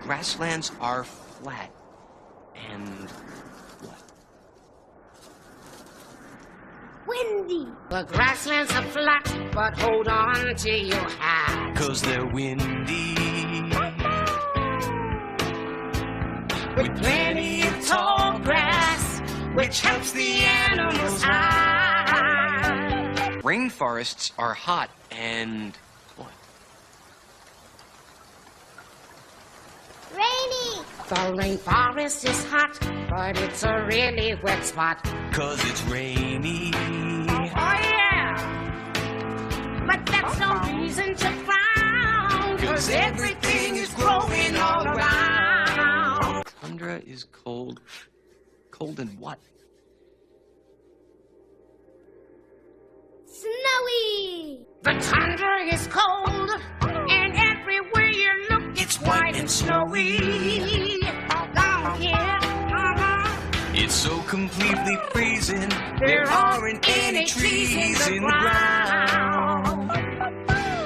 grasslands are flat. And what? Windy. The grasslands are flat, but hold on to your hat. 'Cause they're windy. With plenty of tall grass, which helps the animals hide. Rainforests are hot and what? Rainy. The rainforest is hot, but it's a really wet spot. 'Cause it's rainy. Oh yeah! But that's no reason to frown, 'cause everything is growing all around. Tundra is cold. Cold and what? Snowy. The tundra is cold, and everywhere you look, it's white and snowy. Down here, It's so completely freezing. there aren't any trees in the ground.